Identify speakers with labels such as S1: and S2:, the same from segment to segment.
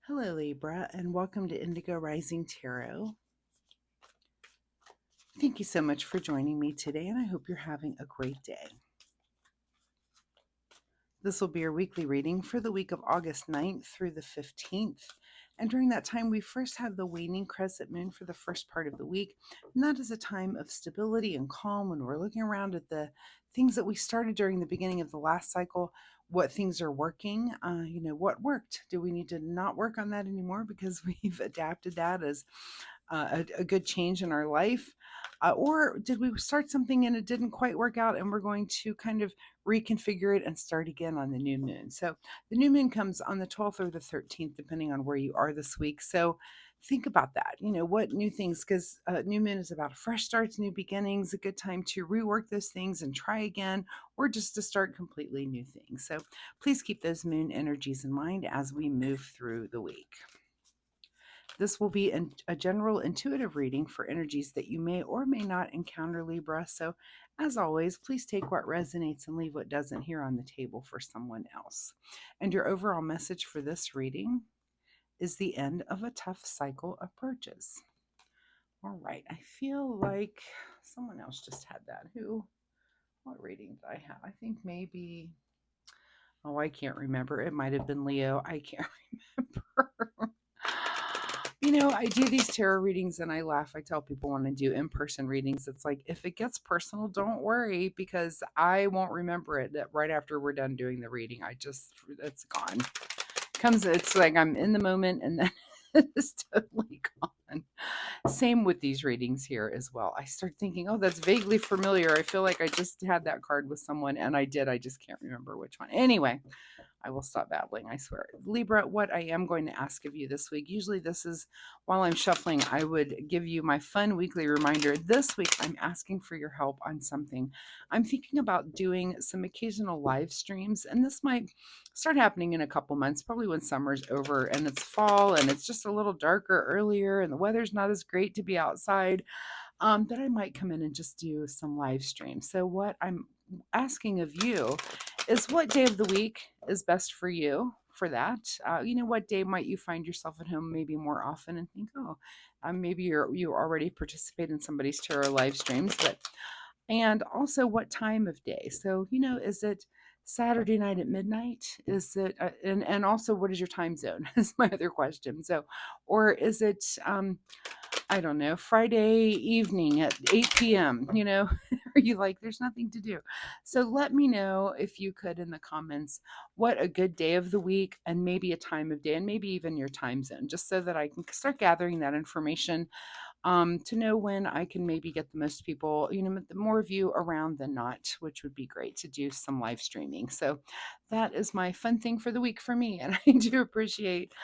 S1: Hello, Libra, and welcome to Indigo Rising Tarot. Thank you so much for joining me today, and I hope you're having a great day. This will be your weekly reading for the week of August 9th through the 15th. And during that time, we first have the waning crescent moon for the first part of the week. And that is a time of stability and calm when we're looking around at the things that we started during the beginning of the last cycle, what things are working, what worked. Do we need to not work on that anymore because we've adapted that as a good change in our life? Or did we start something and it didn't quite work out and we're going to kind of reconfigure it and start again on the new moon? So the new moon comes on the 12th or the 13th, depending on where you are this week. So think about that. What new things, because new moon is about fresh starts, new beginnings, a good time to rework those things and try again, or just to start completely new things. So please keep those moon energies in mind as we move through the week. This will be a general intuitive reading for energies that you may or may not encounter, Libra. So, as always, please take what resonates and leave what doesn't here on the table for someone else. And your overall message for this reading is the end of a tough cycle approaches. All right, I feel like someone else just had that. What reading did I have? I think maybe, I can't remember. It might have been Leo. I can't remember. I do these tarot readings and I laugh. I tell people when I do in-person readings, it's like, if it gets personal, don't worry, because I won't remember it right after we're done doing the reading. It's gone. It's like I'm in the moment and then it's totally gone. Same with these readings here as well. I start thinking, oh, that's vaguely familiar. I feel like I just had that card with someone, and I did. I just can't remember which one. Anyway, I will stop babbling, I swear. Libra, what I am going to ask of you this week, usually this is while I'm shuffling, I would give you my fun weekly reminder. This week, I'm asking for your help on something. I'm thinking about doing some occasional live streams, and this might start happening in a couple months, probably when summer's over and it's fall and it's just a little darker earlier and the weather's not as great to be outside. That I might come in and just do some live streams. So what I'm asking of you is, what day of the week is best for you for that? What day might you find yourself at home maybe more often and think, oh, maybe you already participate in somebody's tarot live streams, and also what time of day. So, is it Saturday night at midnight? Is it, and also what is your time zone is my other question. So, or is it, I don't know, Friday evening at 8 p.m., are you like, there's nothing to do? So let me know if you could in the comments what a good day of the week and maybe a time of day and maybe even your time zone, just so that I can start gathering that information to know when I can maybe get the most people, more of you around than not, which would be great to do some live streaming. So that is my fun thing for the week for me. And I do appreciate,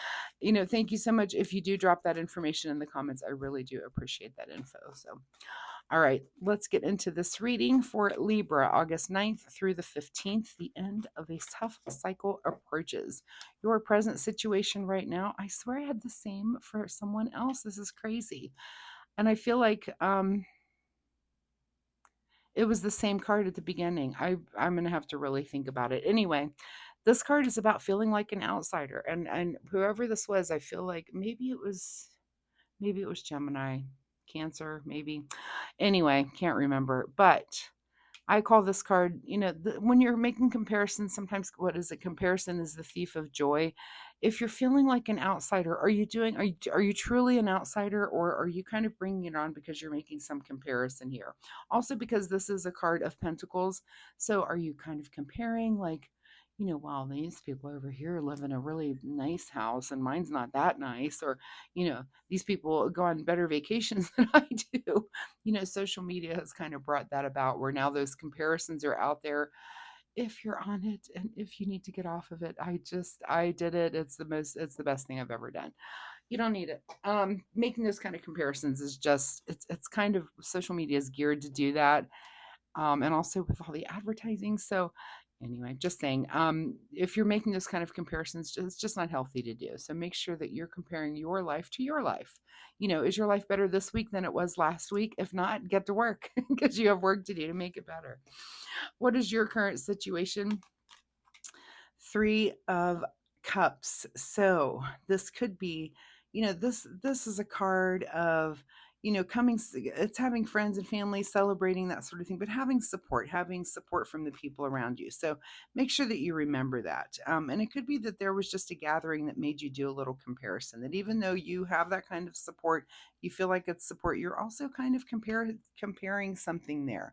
S1: thank you so much. If you do drop that information in the comments, I really do appreciate that info. So, all right, let's get into this reading for Libra, August 9th through the 15th. The end of a tough cycle approaches. Your present situation right now, I swear I had the same for someone else. This is crazy. And I feel like it was the same card at the beginning. I'm going to have to really think about it. Anyway, this card is about feeling like an outsider. And whoever this was, I feel like maybe it was Gemini, Cancer, maybe. Anyway, can't remember. But I call this card, when you're making comparisons, sometimes what is it? Comparison is the thief of joy. If you're feeling like an outsider, are you truly an outsider, or are you kind of bringing it on because you're making some comparison here? Also, because this is a card of pentacles. So are you kind of comparing, like, wow, these people over here live in a really nice house and mine's not that nice, or, these people go on better vacations than I do. Social media has kind of brought that about, where now those comparisons are out there. If you're on it and if you need to get off of it, I did it. It's the best thing I've ever done. You don't need it. Making those kind of comparisons is just, it's kind of, social media is geared to do that. And also with all the advertising. So anyway, just saying, if you're making those kind of comparisons, it's just not healthy to do. So make sure that you're comparing your life to your life. Is your life better this week than it was last week? If not, get to work, because you have work to do to make it better. What is your current situation? 3 of Cups. So this could be, this is a card of, it's having friends and family celebrating that sort of thing, but having support from the people around you. So make sure that you remember that. And it could be that there was just a gathering that made you do a little comparison, that even though you have that kind of support, you feel like it's support, you're also kind of comparing something there.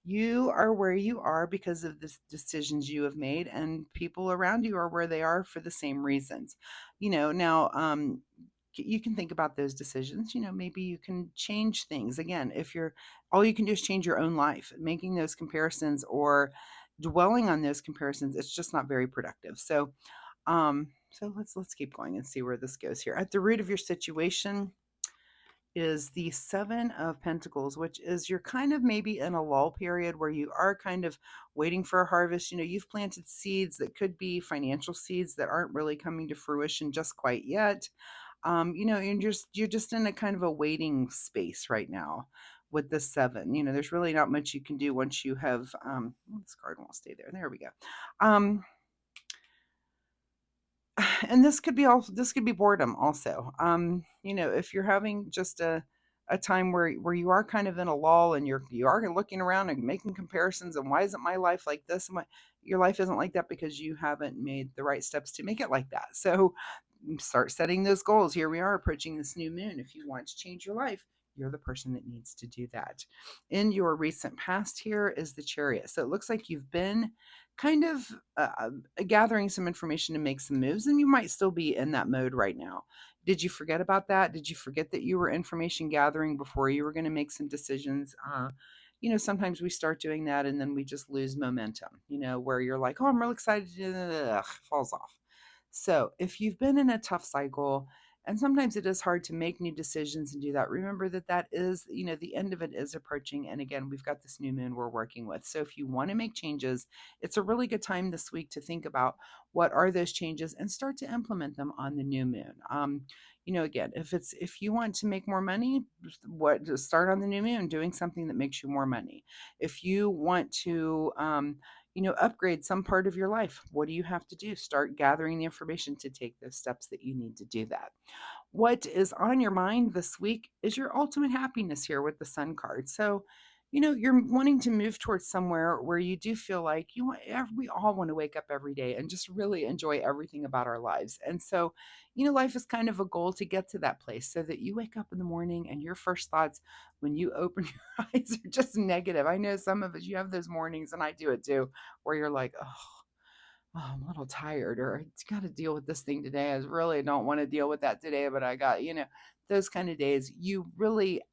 S1: You are where you are because of the decisions you have made, and people around you are where they are for the same reasons. Now, you can think about those decisions. Maybe you can change things. Again, if you're all you can do is change your own life, making those comparisons or dwelling on those comparisons, it's just not very productive. So let's keep going and see where this goes here. At the root of your situation is the Seven of Pentacles, which is you're kind of maybe in a lull period where you are kind of waiting for a harvest. You've planted seeds that could be financial seeds that aren't really coming to fruition just quite yet. You're just in a kind of a waiting space right now with the seven. There's really not much you can do once you have this card won't stay there. There we go. And this could be boredom also. If you're having just a time where you are kind of in a lull and you are looking around and making comparisons, and why isn't my life like this, and why your life isn't like that, because you haven't made the right steps to make it like that. So start setting those goals. Here we are approaching this new moon. If you want to change your life, you're the person that needs to do that. In your recent past, here is the Chariot. So it looks like you've been kind of gathering some information to make some moves, and you might still be in that mode right now. Did you forget about that? Did you forget that you were information gathering before you were going to make some decisions? Sometimes we start doing that and then we just lose momentum, where you're like, oh, I'm really excited to do that, falls off. So if you've been in a tough cycle, and sometimes it is hard to make new decisions and do that, remember that is, the end of it is approaching. And again, we've got this new moon we're working with. So if you want to make changes, it's a really good time this week to think about what are those changes and start to implement them on the new moon. Again, if you want to make more money, just start on the new moon doing something that makes you more money. If you want to upgrade some part of your life, what do you have to do? Start gathering the information to take those steps that you need to do that. What is on your mind this week is your ultimate happiness here with the Sun card. So, you're wanting to move towards somewhere where you do feel like we all want to wake up every day and just really enjoy everything about our lives. And so, life is kind of a goal to get to that place so that you wake up in the morning and your first thoughts when you open your eyes are just negative. I know some of us, you have those mornings, and I do it too, where you're like, oh, I'm a little tired, or I got to deal with this thing today. I really don't want to deal with that today, but I got, those kind of days.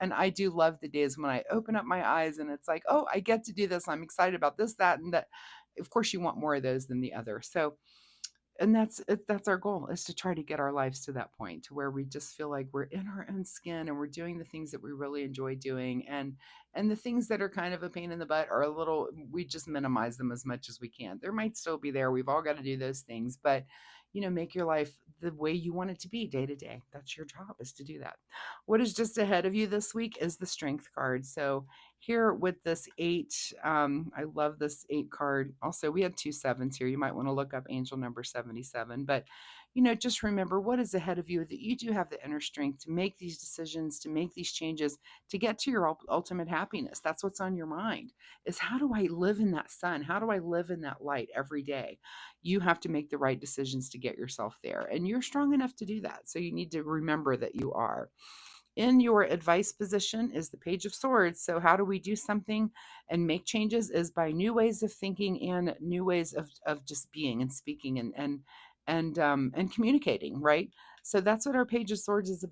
S1: And I do love the days when I open up my eyes and it's like, oh, I get to do this. I'm excited about this, that, and that. Of course, you want more of those than the other. So, and that's our goal, is to try to get our lives to that point to where we just feel like we're in our own skin and we're doing the things that we really enjoy doing, and the things that are kind of a pain in the butt are we just minimize them as much as we can. There might still be there, we've all got to do those things, but make your life the way you want it to be day to day. That's your job, is to do that. What is just ahead of you this week is the Strength card. So here with this 8, I love this 8 card. Also, we had 2 sevens here. You might want to look up angel number 77. But just remember what is ahead of you, that you do have the inner strength to make these decisions, to make these changes, to get to your ultimate happiness. That's what's on your mind, is how do I live in that sun? How do I live in that light every day? You have to make the right decisions to get yourself there, and you're strong enough to do that. So you need to remember that you are. In your advice position is the Page of Swords. So how do we do something and make changes, is by new ways of thinking and new ways of just being and speaking and communicating, right? So that's what our Page of Swords is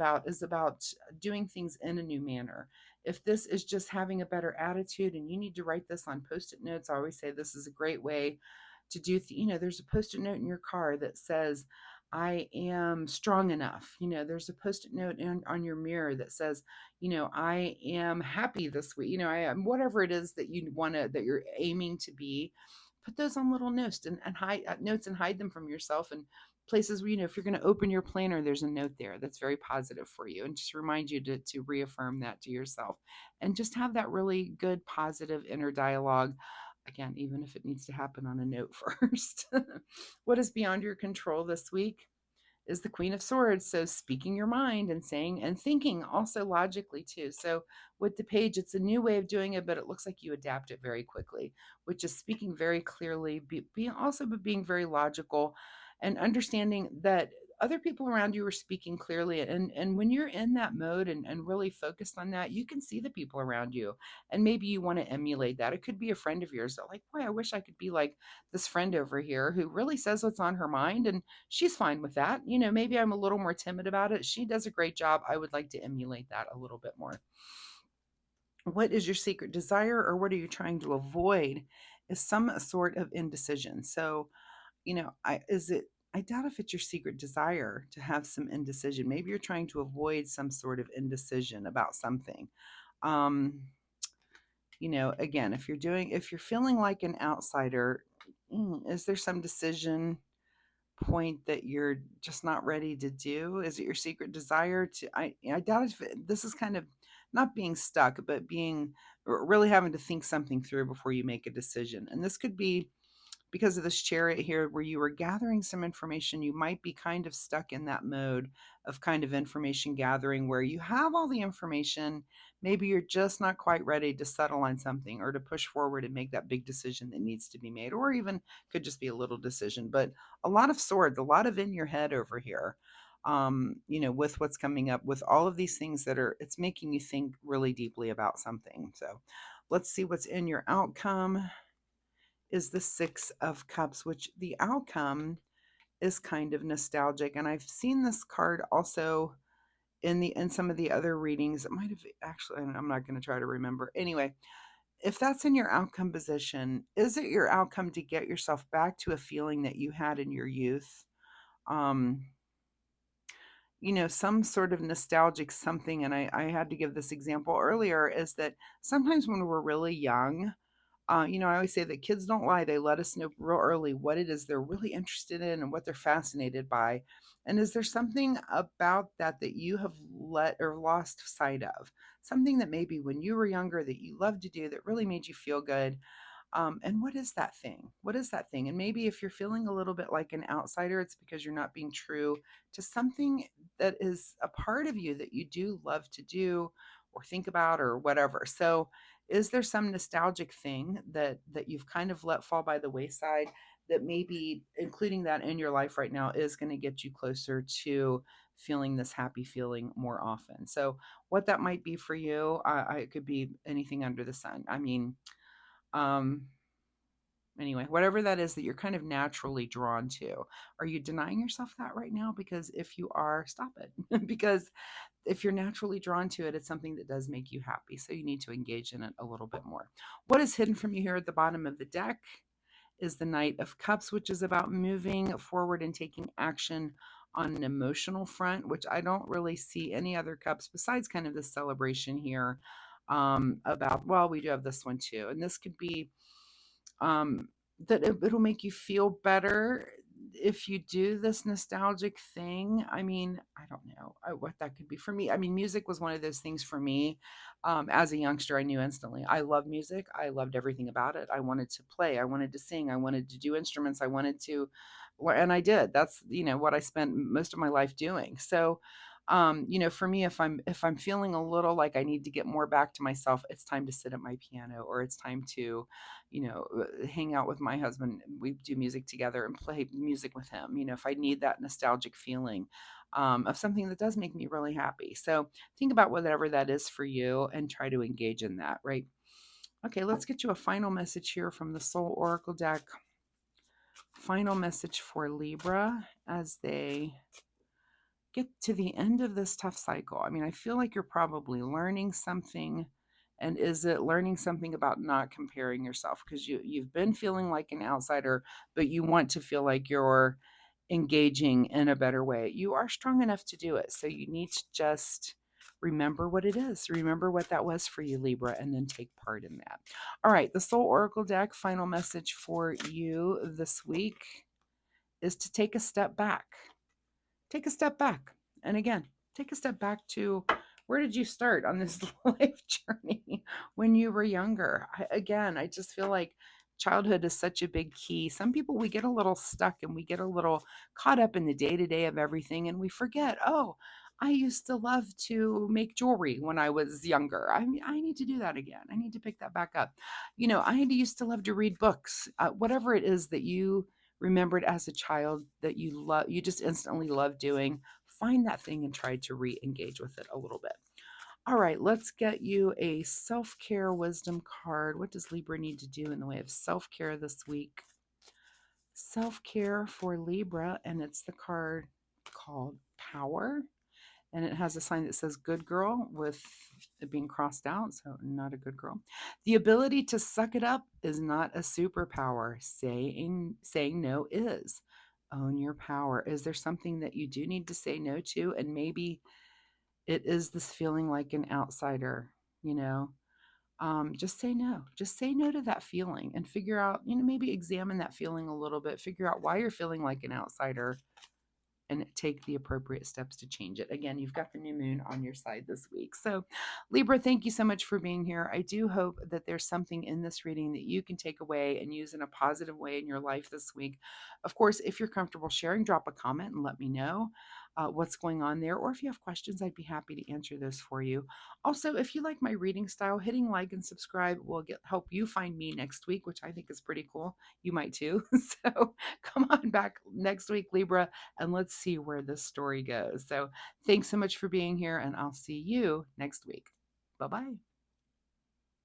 S1: about doing things in a new manner. If this is just having a better attitude, and you need to write this on Post-it notes, I always say this is a great way to do, there's a Post-it note in your car that says, I am strong enough. There's a Post-it note on your mirror that says, I am happy this week. I am, whatever it is that that you're aiming to be. Put those on little notes and hide notes, and hide them from yourself, and places where, if you're going to open your planner, there's a note there that's very positive for you, and just remind you to reaffirm that to yourself, and just have that really good, positive inner dialogue. Again, even if it needs to happen on a note first. What is beyond your control this week is the Queen of Swords. So speaking your mind and saying and thinking also logically too. So with the page, it's a new way of doing it, but it looks like you adapt it very quickly, which is speaking very clearly, being also but being very logical and understanding that other people around you are speaking clearly. And when you're in that mode and really focused on that, you can see the people around you. And maybe you want to emulate that. It could be a friend of yours that, like, boy, I wish I could be like this friend over here who really says what's on her mind, and she's fine with that. Maybe I'm a little more timid about it. She does a great job. I would like to emulate that a little bit more. What is your secret desire, or what are you trying to avoid? Is some sort of indecision. So, I doubt if it's your secret desire to have some indecision. Maybe you're trying to avoid some sort of indecision about something. Um, again, if you're feeling like an outsider, is there some decision point that you're just not ready to do? Is it your secret desire to? I doubt if this is kind of not being stuck, but being really having to think something through before you make a decision. And this could be because of this chariot here where you were gathering some information. You might be kind of stuck in that mode of kind of information gathering where you have all the information. Maybe you're just not quite ready to settle on something or to push forward and make that big decision that needs to be made, or even could just be a little decision. But a lot of swords, a lot of in your head over here. With what's coming up, with all of these things it's making you think really deeply about something. So let's see what's in your outcome. Is the Six of Cups, which the outcome is kind of nostalgic. And I've seen this card also in some of the other readings. It might have actually, I'm not going to try to remember. Anyway, if that's in your outcome position, is it your outcome to get yourself back to a feeling that you had in your youth? Um, some sort of nostalgic something. And I had to give this example earlier, is that sometimes when we're really young, I always say that kids don't lie. They let us know real early what it is they're really interested in and what they're fascinated by. And is there something about that you have let or lost sight of? Something that maybe when you were younger that you loved to do that really made you feel good, and what is that thing? What is that thing? And maybe if you're feeling a little bit like an outsider, it's because you're not being true to something that is a part of you that you do love to do or think about or whatever. So, is there some nostalgic thing that you've kind of let fall by the wayside that maybe including that in your life right now is going to get you closer to feeling this happy feeling more often? So, what that might be for you, it could be anything under the sun. I mean, um, anyway, whatever that is that you're kind of naturally drawn to, are you denying yourself that right now? Because if you are, stop it. Because if you're naturally drawn to it, it's something that does make you happy. So you need to engage in it a little bit more. What is hidden from you here at the bottom of the deck is the Knight of Cups, which is about moving forward and taking action on an emotional front, which I don't really see any other cups besides kind of this celebration here, about, well, we do have this one too. And this could be, um, that it'll make you feel better if you do this nostalgic thing. I mean, I don't know what that could be for me. I mean, music was one of those things for me. As a youngster, I knew instantly. I love music. I loved everything about it. I wanted to play. I wanted to sing. I wanted to do instruments. I wanted to, and I did. That's what I spent most of my life doing. So, for me, if I'm feeling a little like I need to get more back to myself, it's time to sit at my piano, or it's time to hang out with my husband. We do music together and play music with him. If I need that nostalgic feeling, of something that does make me really happy. So think about whatever that is for you and try to engage in that, right? Okay, let's get you a final message here from the Soul Oracle deck. Final message for Libra as they get to the end of this tough cycle. I mean, I feel like you're probably learning something. And is it learning something about not comparing yourself? Because you've been feeling like an outsider, but you want to feel like you're engaging in a better way. You are strong enough to do it. So you need to just remember what it is. Remember what that was for you, Libra, and then take part in that. All right, the Soul Oracle deck, final message for you this week is to take a step back. Take a step back. And again, take a step back to, where did you start on this life journey when you were younger? I just feel like childhood is such a big key. Some people, we get a little stuck and we get a little caught up in the day to day of everything, and we forget, oh, I used to love to make jewelry when I was younger. I need to do that again. I need to pick that back up. I used to love to read books. Whatever it is that you remembered as a child that you just instantly love doing, find that thing and try to re-engage with it a little bit. All right, let's get you a self-care wisdom card. What does Libra need to do in the way of self-care this week? Self-care for Libra, and it's the card called Power. And it has a sign that says good girl with it being crossed out, so not a good girl. The ability to suck it up is not a superpower. Saying no is. Own your power. Is there something that you do need to say no to? And maybe it is this feeling like an outsider, you know? Just say no. Just say no to that feeling and figure out, maybe examine that feeling a little bit, figure out why you're feeling like an outsider and take the appropriate steps to change it. Again, you've got the new moon on your side this week. So, Libra, thank you so much for being here. I do hope that there's something in this reading that you can take away and use in a positive way in your life this week. Of course, if you're comfortable sharing, drop a comment and let me know what's going on there. Or if you have questions, I'd be happy to answer those for you. Also, if you like my reading style, hitting like and subscribe will help you find me next week, which I think is pretty cool. You might too. So come on back next week, Libra, and let's see where this story goes. So thanks so much for being here, and I'll see you next week. Bye bye.